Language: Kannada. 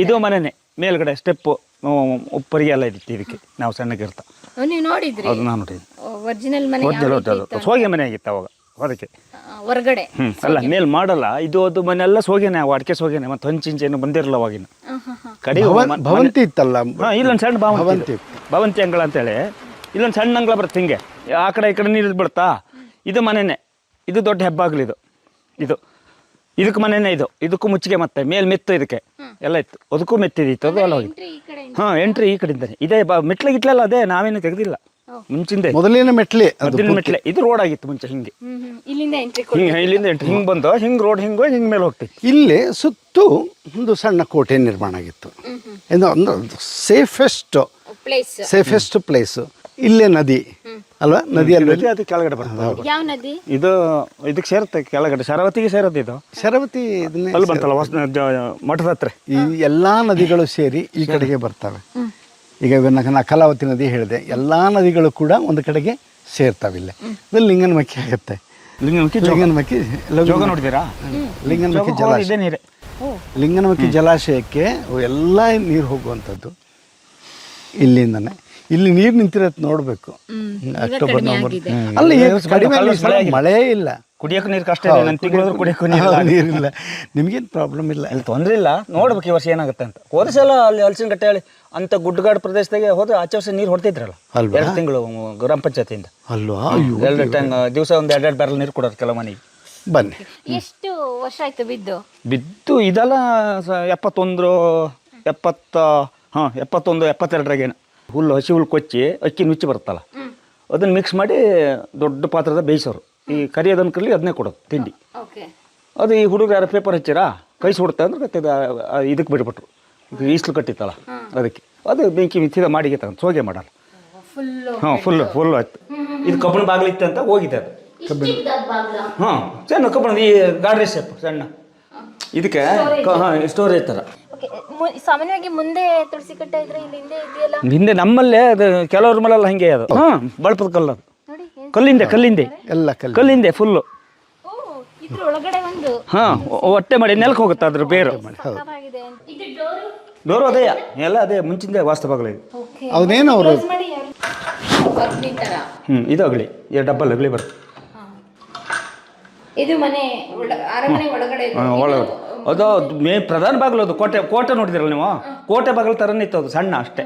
ಇದು ಮನೆನೇ ಮೇಲ್ಗಡೆ ಸ್ಟೆಪ್ಪು ಉಪ್ಪರಿಗೆ ಎಲ್ಲ ಇತ್ತು ಇದಕ್ಕೆ ನಾವು ಸಣ್ಣಗಿರ್ತಾ ನೀವು ನೋಡಿದ್ರಿ ಅದು ನಾನು ನೋಡಿದ್ದೆ ಒರಿಜಿನಲ್ ಮನೆ ಸೋಗೆ ಮನೆ ಆಗಿತ್ತು ಅವಾಗ ಅದಕ್ಕೆ ಹೊರಗಡೆ ಅಲ್ಲ ಮೇಲ್ ಮಾಡಲ್ಲ ಇದು ಮನೆ ಎಲ್ಲ ಸೋಗೆನೆ ಅಡಿಕೆ ಸೋಗೆನೆ ಮತ್ತೆ ಹಂಚಿಂಚೇನು ಬಂದಿರಲ್ಲ ಅವಾಗಿನ ಕಡೆ ಭವಂತಿ ಇತ್ತಲ್ಲ. ಇಲ್ಲೊಂದು ಸಣ್ಣ ಭವಂತಿ ಅಂಗಳ ಅಂತೇಳಿ ಇಲ್ಲೊಂದು ಸಣ್ಣ ಅಂಗಳ ಬರುತ್ತೆ ಹಿಂಗೆ ಆ ಕಡೆ ಈ ಕಡೆ ನೀರು ಬಿಡ್ತಾ ಇದು ಮನೆನೇ ಇದು ದೊಡ್ಡ ಹೆಬ್ಬಾಗ್ಲಿದು ಇದು ಇದಕ್ಕೆ ಮನೆನೇ ಇದಕ್ಕೂ ಮುಚ್ಚಿಗೆ ಮತ್ತೆ ಮೇಲ್ ಮೆತ್ತು ಇದಕ್ಕೆ ಎಲ್ಲ ಇತ್ತು ಅದಕ್ಕೂ ಮೆತ್ತಿದಿತ್ತು ಅದು ಎಲ್ಲ ಹೋಗಿತ್ತು. ಎಂಟ್ರಿ ಈ ಕಡೆಯಿಂದಾನೆ ಇದೇ ಮೆಟ್ಲೆ ಗಿಟ್ಲೆಲ್ಲ ಅದೇ ನಾವೇನು ತೆಗೆದಿಲ್ಲ ಮುಂಚಿಂದೆ ಮೊದಲಿನ ಮೆಟ್ಲೆ ಇದು ರೋಡ್ ಆಗಿತ್ತು ಮುಂಚೆ ಹಿಂಗೆ ಇಲ್ಲಿಂದ ಎಂಟ್ರಿ ಇಲ್ಲಿಂದ ಎಂಟ್ರಿ ಹಿಂಗೆ ಬಂದು ಹಿಂಗೆ ರೋಡ್ ಹಿಂಗೆ ಹಿಂಗೆ ಮೇಲೆ ಹೋಗ್ತಿತ್ತು. ಇಲ್ಲಿ ಸುತ್ತು ಒಂದು ಸಣ್ಣ ಕೋಟೆ ನಿರ್ಮಾಣ ಆಗಿತ್ತು. ಒಂದು ಸೇಫೆಸ್ಟ್ ಪ್ಲೇಸು ಇಲ್ಲೇ ನದಿ ಅಲ್ವಾ? ನದಿಯಲ್ಲಿ ಅದು ಕೆಳಗಡೆ ಬರ್ತದೆ. ಯಾವ ನದಿ ಇದಕ್ಕೆ ಸೇರುತ್ತೆ ಕೆಳಗಡೆ ಶರಾವತಿಗೆ ಸೇರುತ್ತೆ ಇದು ಶರಾವತಿ ಅಲ್ಲಿ ಬಂತಲ್ಲ ಮಠದ ಹತ್ರ. ಈ ಎಲ್ಲಾ ನದಿಗಳು ಸೇರಿ ಈ ಕಡೆಗೆ ಬರ್ತವೆ. ಈಗ ಕಲಾವತಿ ನದಿ ಹೇಳಿದೆ, ಎಲ್ಲಾ ನದಿಗಳು ಕೂಡ ಒಂದು ಕಡೆಗೆ ಸೇರ್ತಾವೆ. ಇಲ್ಲೇ ಇದು ಲಿಂಗನಮಕ್ಕಿ ಆಗುತ್ತೆ. ಲಿಂಗನಮಕ್ಕಿ ನೋಡಿದ್ದೀರಾ? ಲಿಂಗನಮಕ್ಕಿ ಜಲಾಶಯ, ಲಿಂಗನಮಕ್ಕಿ ಜಲಾಶಯಕ್ಕೆ ಎಲ್ಲ ನೀರು ಹೋಗುವಂಥದ್ದು ಇಲ್ಲಿಂದನೇ. ಇಲ್ಲಿ ನೀರು ನಿಂತಿರತ್ತೆ ನೋಡಬೇಕು. ಅಕ್ಟೋಬರ್ ನವಂಬರ್ ಅಲ್ಲ, ಕಡಿಮೆ ಮಳೆ ಇಲ್ಲ, ಕುಡಿಯೋಕೆ ನೀರು ಕಷ್ಟ ಇದೆ. ನನ್ನ ತಿಂಗಳು ಕುಡಿಯೋಕೆ ನೀರಿಲ್ಲ. ನಿಮ್ಗೇನು ಪ್ರಾಬ್ಲಮ್ ಇಲ್ಲ, ಇಲ್ಲಿ ತೊಂದರೆ ಇಲ್ಲ. ನೋಡ್ಬೇಕು ಈ ವರ್ಷ ಏನಾಗುತ್ತೆ ಅಂತ. ಹೋದ ಸಲ ಅಲ್ಲಿ ಹಲಸಿನ ಕಟ್ಟೆ ಹೇಳಿ ಅಂತ ಗುಡ್ಡಗಾಡು ಪ್ರದೇಶದಾಗೆ ಹೋದ್ರೆ ಆಚೆ ವರ್ಷ ನೀರು ಹೊಡ್ತಿದ್ರಲ್ಲ 2 ತಿಂಗಳು ಗ್ರಾಮ ಪಂಚಾಯತಿಯಿಂದ ಅಲ್ವಾ? 2 ಟೈಮ್ ದಿವಸ ಒಂದು 2 ಬ್ಯಾರಲ್ ನೀರು ಕೊಡೋರು ಕೆಲವು ಮನೆಗೆ. ಬನ್ನಿ. ಎಷ್ಟು ವರ್ಷ ಆಯ್ತು ಬಿದ್ದು ಇದೆಲ್ಲ 72 ಹುಲ್ಲು ಹಸಿ ಹುಲ್ಲು ಕೊಚ್ಚಿ ಅಕ್ಕಿ ನುಚ್ಚಿ ಬರುತ್ತಲ್ಲ ಅದನ್ನು ಮಿಕ್ಸ್ ಮಾಡಿ ದೊಡ್ಡ ಪಾತ್ರದ ಬೇಯಿಸೋರು. ಈ ಕರಿಯೋದನ್ನ ಕರ್ಲಿ ಅದನ್ನೇ ಕೊಡೋದು ತಿಂಡಿ. ಅದು ಈ ಹುಡುಗರು ಯಾರು ಪೇಪರ್ ಹಚ್ಚಿರಾ ಕೈ ಸುಡುತ್ತೆ ಅಂದ್ರೆ ಇದಕ್ಕೆ ಬಿಟ್ಬಿಟ್ರು. ಈಸ್ಲು ಕಟ್ಟಿತ್ತಲ್ಲ ಅದಕ್ಕೆ ಅದು ಬೆಂಕಿ ಮಿಚ್ಚಿದ ಮಾಡಿಗೆ ತಗೊಂಡು ಸೋಗೆ ಮಾಡಲ್ಲ. ಫುಲ್ಲು ಆಯ್ತು. ಇದು ಕಬ್ಬಣ ಬಾಗಿಲಿತ್ತು ಅಂತ ಹೋಗಿದೆ ಅದು. ಸಣ್ಣ ಕಬ್ಬಣ ಈ ಗಾಡ್ರೆ ಶೇಪ್ ಸಣ್ಣ ಇದಕ್ಕೆ ಸ್ಟೋರೇಜ್ ಥರ. ಸಾಮಾನ್ಯವಾಗಿ ಮುಂದೆ ತುಳಸಿ ಕಟ್ಟೆ ಇದ್ರೆ ಇಲ್ಲಿ ಇದೆಯಲ್ಲ, ಹಿಂದೆ ನಮ್ಮಲ್ಲೇ ಅದು ಕೆಲವ್ರ ಮನೆಲ್ಲ ಹಿಂಗೆ ಅದು ಬಳಪದ ಕಲ್ಲು, ಕಲ್ಲಿಂದೆ ಎಲ್ಲ ಕಲ್ಲಿಂದೆ ಫುಲ್ಲು. ಒಳಗಡೆ ಒಂದು ಹೊಟ್ಟೆ ಮಾಡಿ ನೆಲಕ್ಕೆ ಹೋಗುತ್ತೆ ಅದ್ರ ಬೇರು. ಡೋರು ಅದೇ ಎಲ್ಲ ಅದೇ ಮುಂಚಿಂದೆ ವಾಸ್ತವಗಳು. ಅವನೇನು ಅವರು ಇದು ಅಗಳಿ ಡಬ್ಬಲ್ ಅಗಳಿ ಬರುತ್ತೆ. ಇದು ಮನೆ ಅರಮನೆ ಒಳಗಡೆ ಅದು ಪ್ರಧಾನ ಬಾಗಿಲು. ಅದು ಕೋಟೆ ನೋಡಿದಿರಲ್ಲ ನೀವು? ಕೋಟೆ ಬಾಗಿಲು ಥರನೇ ಇತ್ತು ಅದು, ಸಣ್ಣ ಅಷ್ಟೇ.